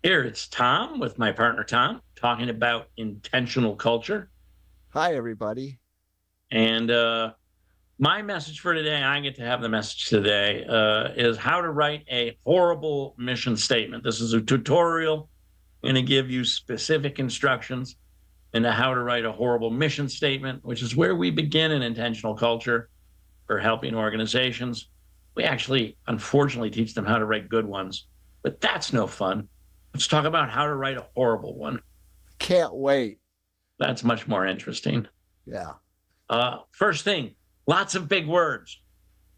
Here it's Tom with my partner Tom talking about intentional culture. Hi, everybody. And my message for today, I get to have the message today, is how to write a horrible mission statement. This is a tutorial. I'm going to give you specific instructions into how to write a horrible mission statement, which is where we begin in intentional culture for helping organizations. We actually, unfortunately, teach them how to write good ones, but that's no fun. Let's talk about how to write a horrible one. Can't wait. That's much more interesting. Yeah. First thing, lots of big words.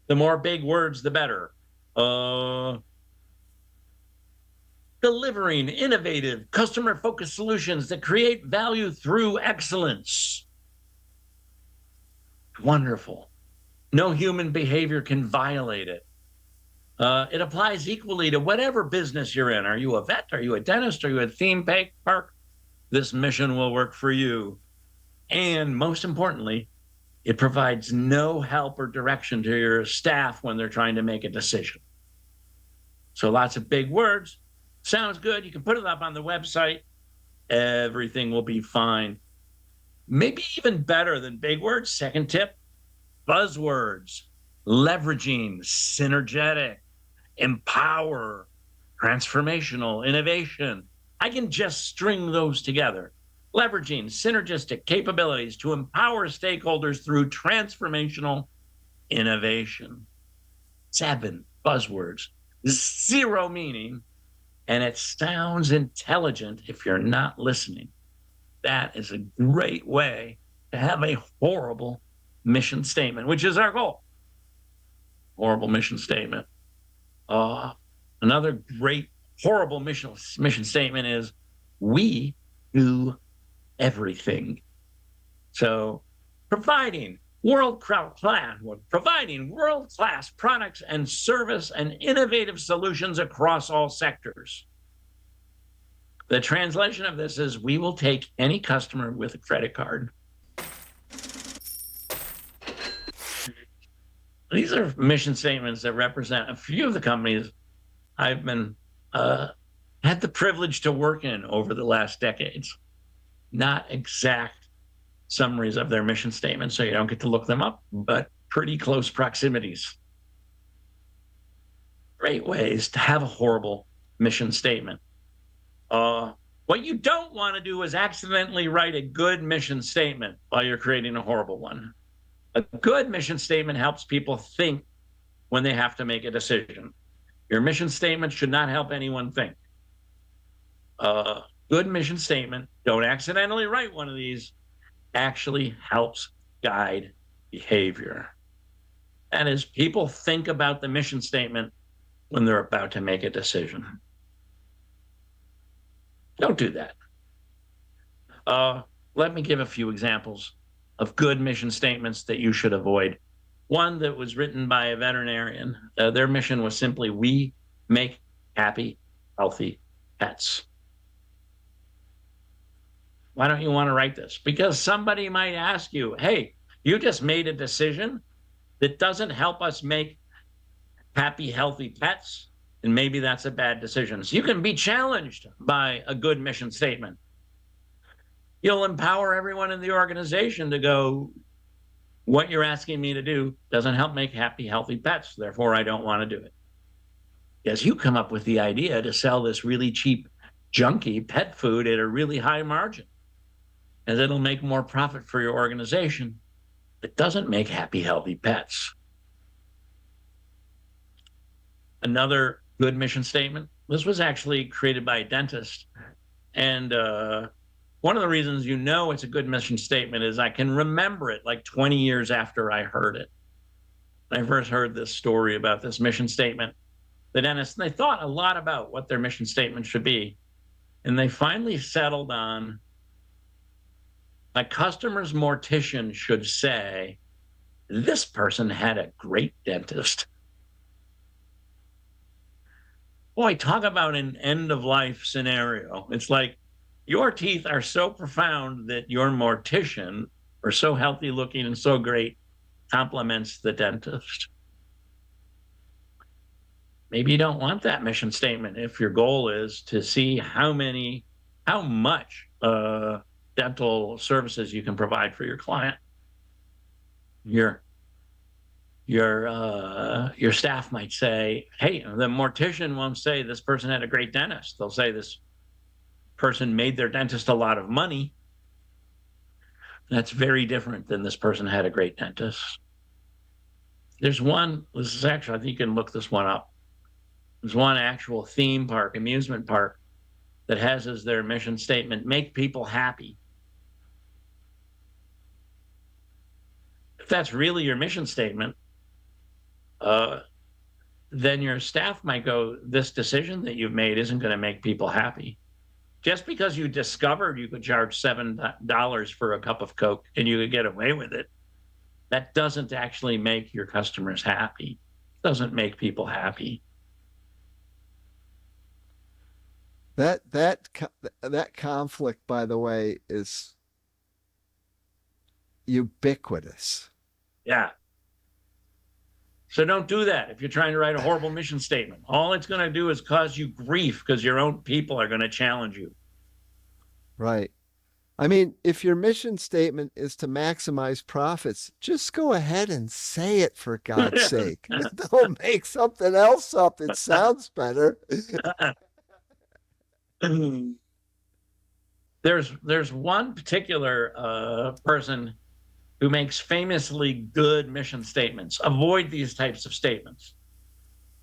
The more big words, the better. Uh, Delivering innovative, customer focused solutions that create value through excellence. Wonderful. No human behavior can violate it. It applies equally to whatever business you're in. Are you a vet? Are you a dentist? Are you a theme park? This mission will work for you. And most importantly, it provides no help or direction to your staff when they're trying to make a decision. So lots of big words. Sounds good. You can put it up on the website. Everything will be fine. Maybe even better than big words. Second tip, buzzwords, leveraging, synergetic, empower, transformational, innovation. I can just string those together. Leveraging synergistic capabilities to empower stakeholders through transformational innovation. 7 buzzwords, 0 meaning, and it sounds intelligent if you're not listening. That is a great way to have a horrible mission statement, which is our goal. Horrible mission statement. Uh, Another great horrible mission statement is we do everything. So providing world class products and service and innovative solutions across all sectors. The translation of this is we will take any customer with a credit card. These are mission statements that represent a few of the companies I've been had the privilege to work in over the last decades. Not exact summaries of their mission statements, so you don't get to look them up, but pretty close proximities. Great ways to have a horrible mission statement. What you don't want to do is accidentally write a good mission statement while you're creating a horrible one. A good mission statement helps people think when they have to make a decision. Your mission statement should not help anyone think. Good mission statement, don't accidentally write one of these, actually helps guide behavior. And as people think about the mission statement when they're about to make a decision. Don't do that. Let me give a few examples of good mission statements that you should avoid. One that was written by a veterinarian. Their mission was simply, we make happy, healthy pets. Why don't you want to write this? Because somebody might ask you, hey, you just made a decision that doesn't help us make happy, healthy pets. And maybe that's a bad decision. So you can be challenged by a good mission statement. You'll empower everyone in the organization to go, what you're asking me to do doesn't help make happy, healthy pets. Therefore, I don't want to do it. Because you come up with the idea to sell this really cheap, junky pet food at a really high margin, and it'll make more profit for your organization. It doesn't make happy, healthy pets. Another good mission statement. This was actually created by a dentist. And one of the reasons you know it's a good mission statement is I can remember it like 20 years after I heard it. When I first heard this story about this mission statement, the dentist, they thought a lot about what their mission statement should be. And they finally settled on a customer's mortician should say, this person had a great dentist. Boy, talk about an end of life scenario. It's like your teeth are so profound that your mortician, or so healthy looking and so great, compliments the dentist. maybe you don't want that mission statement if your goal is to see how much dental services you can provide for your client. Your your staff might say, "Hey, the mortician won't say this person had a great dentist. They'll say this person made their dentist a lot of money." That's very different than this person had a great dentist. There's one, this is actually, I think you can look this one up. There's one actual theme park, amusement park, that has as their mission statement, make people happy. If that's really your mission statement, uh, then your staff might go, this decision that you've made isn't going to make people happy. Just because you discovered you could charge $7 for a cup of Coke and you could get away with it, that doesn't actually make your customers happy. It doesn't make people happy. That conflict, by the way, is ubiquitous. Yeah. So don't do that if you're trying to write a horrible mission statement. All it's going to do is cause you grief because your own people are going to challenge you. Right. I mean, if your mission statement is to maximize profits, just go ahead and say it for God's sake. Don't make something else up. It sounds better. There's one particular person who makes famously good mission statements. Avoid these types of statements.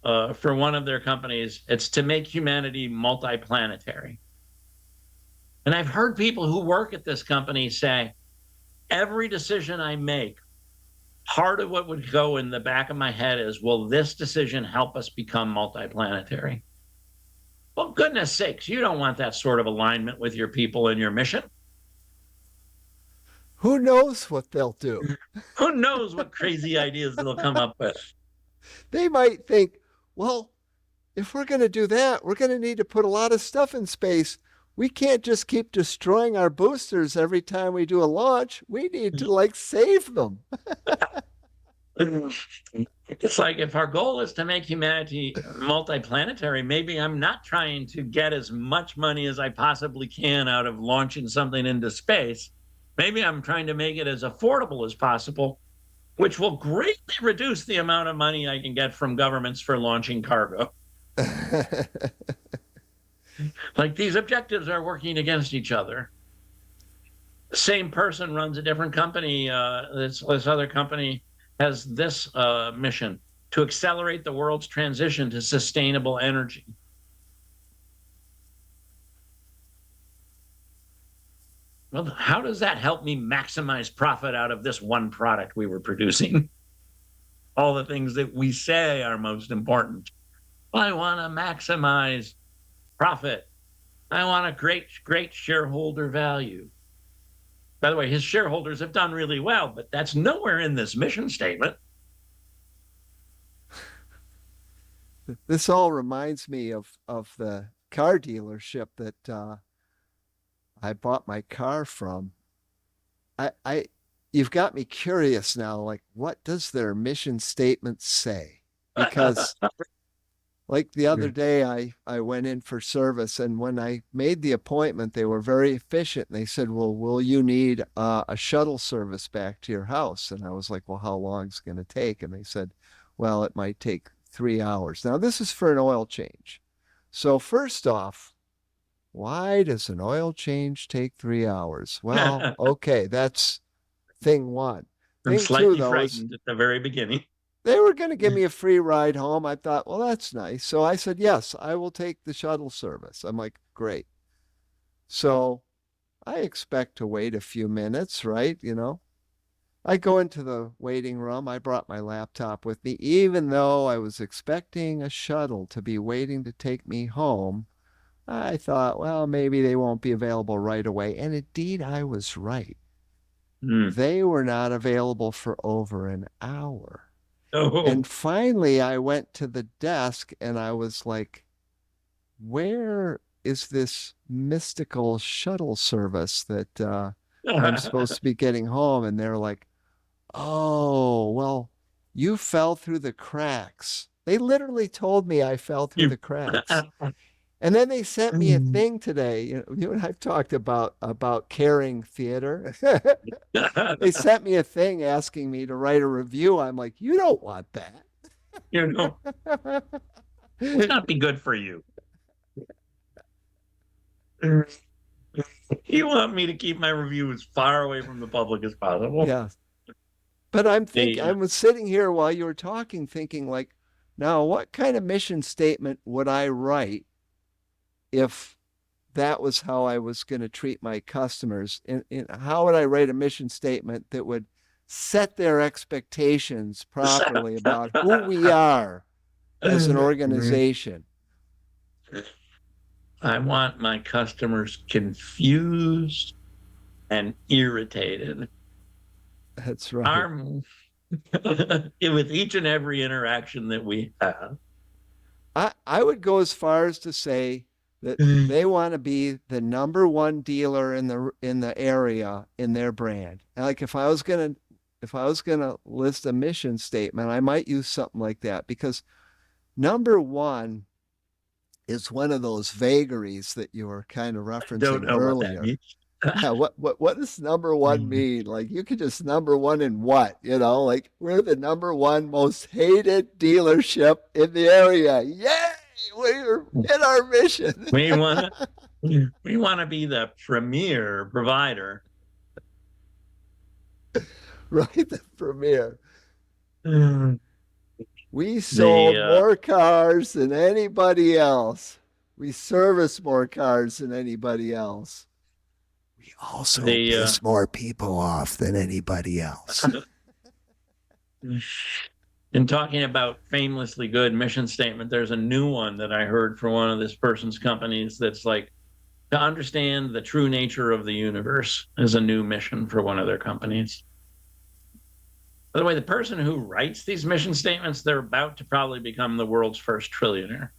For one of their companies, it's to make humanity multiplanetary. And I've heard people who work at this company say, every decision I make, part of what would go in the back of my head is, will this decision help us become multiplanetary? Well, goodness sakes, you don't want that sort of alignment with your people and your mission. Who knows what they'll do? Who knows what crazy ideas they'll come up with? They might think, well, if we're going to do that, we're going to need to put a lot of stuff in space. We can't just keep destroying our boosters every time we do a launch. We need to save them. It's like, if our goal is to make humanity multiplanetary, maybe I'm not trying to get as much money as I possibly can out of launching something into space. Maybe I'm trying to make it as affordable as possible, which will greatly reduce the amount of money I can get from governments for launching cargo. Like, these objectives are working against each other. The same person runs a different company. This other company has this mission to accelerate the world's transition to sustainable energy. Well, how does that help me maximize profit out of this one product we were producing? All the things that we say are most important. I want to maximize profit. I want a great shareholder value. By the way, his shareholders have done really well, but that's nowhere in this mission statement. This all reminds me of the car dealership that I bought my car from. You've got me curious now. Like, what does their mission statement say? Because like the other day, I went in for service, and when I made the appointment, they were very efficient. And they said, well, will you need a shuttle service back to your house? And I was like, well, how long is it going to take? And they said, well, it might take 3 hours. Now, this is for an oil change. So first off, why does an oil change take 3 hours? Well, okay, that's thing one. I'm Thing slightly two, though, is frightened at the very beginning. they were going to give me a free ride home. I thought, well, that's nice. So I said, yes, I will take the shuttle service. I'm like, great. So I expect to wait a few minutes, right? I go into the waiting room. I brought my laptop with me, even though I was expecting a shuttle to be waiting to take me home. I thought, well, maybe they won't be available right away. And indeed, I was right. They were not available for over an hour. Oh. And finally, I went to the desk and I was like, where is this mystical shuttle service that I'm supposed to be getting home? And they're like, oh, well, you fell through the cracks. They literally told me I fell through You, the cracks. And then they sent me a thing today. You and I've talked about caring theater. They sent me a thing asking me to write a review. I'm like, you don't want that. you know, would not be good for you. You want me to keep my review as far away from the public as possible. Yeah. But I The, was sitting here while you were talking, thinking like, now what kind of mission statement would I write if that was how I was going to treat my customers? And how would I write a mission statement that would set their expectations properly about who we are as an organization? I want my customers confused and irritated. That's right. Our, with each and every interaction that we have. I would go as far as to say that they want to be the number one dealer in the area in their brand. And like if I was gonna list a mission statement, I might use something like that because number one is one of those vagaries that you were kind of Don't referencing know what that earlier. means. Yeah, what does number one mean? Like you could just number one in what? Like we're the number one most hated dealership in the area. Yay! We're in our mission. we want we want to be the premier provider. Right, the premier. The We sold more cars than anybody else. We service more cars than anybody else. We also piss more people off than anybody else. In talking about famously good mission statement, there's a new one that I heard from one of this person's companies that's like, to understand the true nature of the universe is a new mission for one of their companies. By the way, the person who writes these mission statements, they're about to probably become the world's first trillionaire.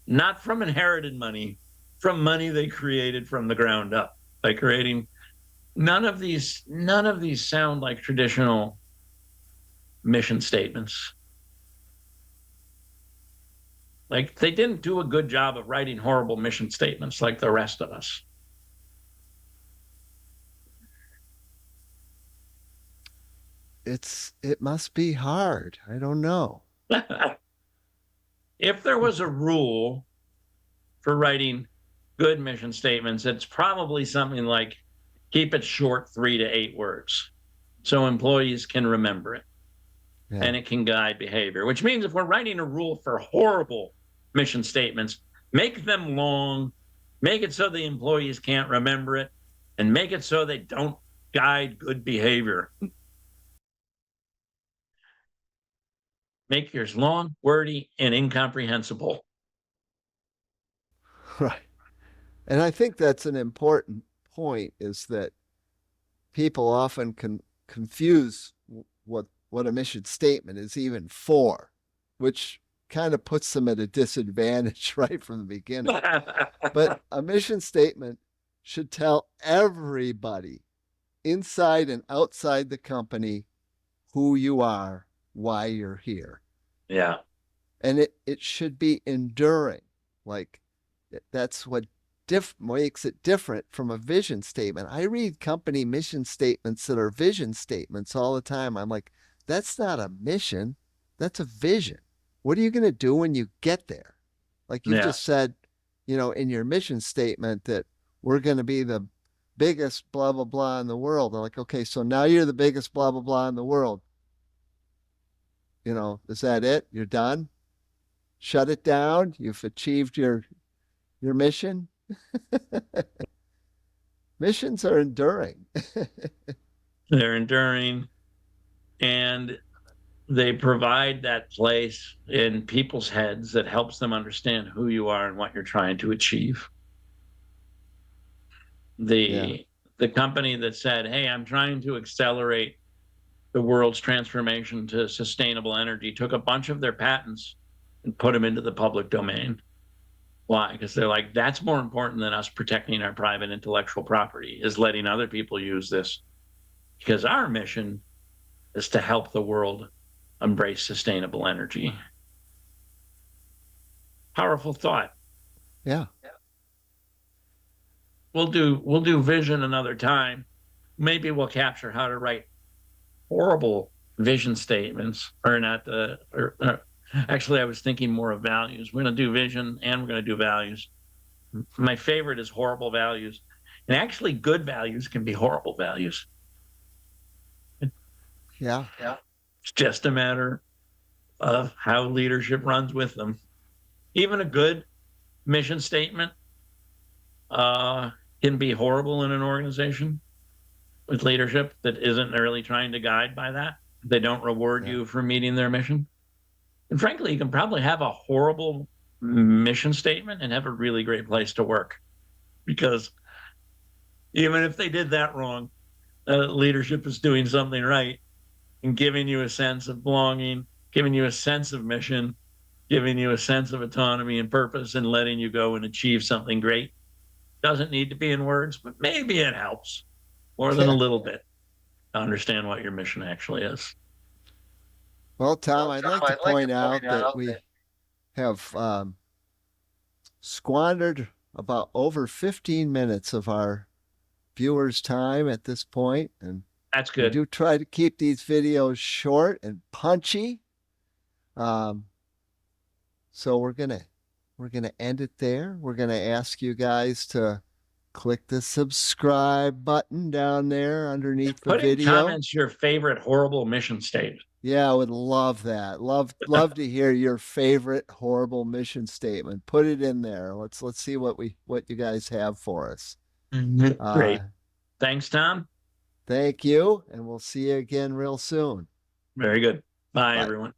Not from inherited money, from money they created from the ground up by creating. None of these sound like traditional mission statements. Like they didn't do a good job of writing horrible mission statements like the rest of us. It must be hard. I don't know. If there was a rule for writing good mission statements, it's probably something like keep it short, 3 to 8 words, so employees can remember it. Yeah. And it can guide behavior, which means if we're writing a rule for horrible mission statements, make them long, make it so the employees can't remember it, and make it so they don't guide good behavior. Make yours long, wordy, and incomprehensible. Right. And I think that's an important point, is that people often confuse what a mission statement is even for, which kind of puts them at a disadvantage right from the beginning. But a mission statement should tell everybody inside and outside the company who you are, why you're here. Yeah. And it should be enduring. Like that's what makes it different from a vision statement. I read company mission statements that are vision statements all the time. I'm like, that's not a mission, that's a vision. What are you going to do when you get there? Like you just said, in your mission statement that we're going to be the biggest blah, blah, blah in the world. I'm like, okay, so now you're the biggest blah, blah, blah in the world. Is that it? You're done? Shut it down? You've achieved your mission? Missions are enduring. They're enduring, and they provide that place in people's heads that helps them understand who you are and what you're trying to achieve. The company that said, hey, I'm trying to accelerate the world's transformation to sustainable energy, took a bunch of their patents and put them into the public domain. Why? Because they're like, that's more important than us protecting our private intellectual property, is letting other people use this. Because our mission is to help the world embrace sustainable energy. Powerful thought. Yeah. We'll do vision another time. Maybe we'll capture how to write horrible vision statements, or not the or actually I was thinking more of values. We're going to do vision and we're going to do values. My favorite is horrible values. And actually good values can be horrible values. Yeah. It's just a matter of how leadership runs with them. Even a good mission statement uh, can be horrible in an organization with leadership that isn't really trying to guide by that. They don't reward Yeah. you for meeting their mission. And frankly, you can probably have a horrible mission statement and have a really great place to work, because even if they did that wrong, leadership is doing something right and giving you a sense of belonging, giving you a sense of mission, giving you a sense of autonomy and purpose, and letting you go and achieve something great. Doesn't need to be in words, but maybe it helps more than a Yeah. little bit to understand what your mission actually is. Well, Tom, I'd like to point out that we have squandered about over 15 minutes of our viewers' time at this point, and That's we good. do try to keep these videos short and punchy. Um, so we're gonna end it there. We're gonna ask you guys to click the subscribe button down there underneath the Put in video. comments your favorite horrible mission statement. Yeah, I would love that. Love to hear your favorite horrible mission statement. Put it in there. Let's see what you guys have for us. Uh, Great. Thanks, Tom. thank you, and we'll see you again real soon. Very good. Bye, Bye. everyone.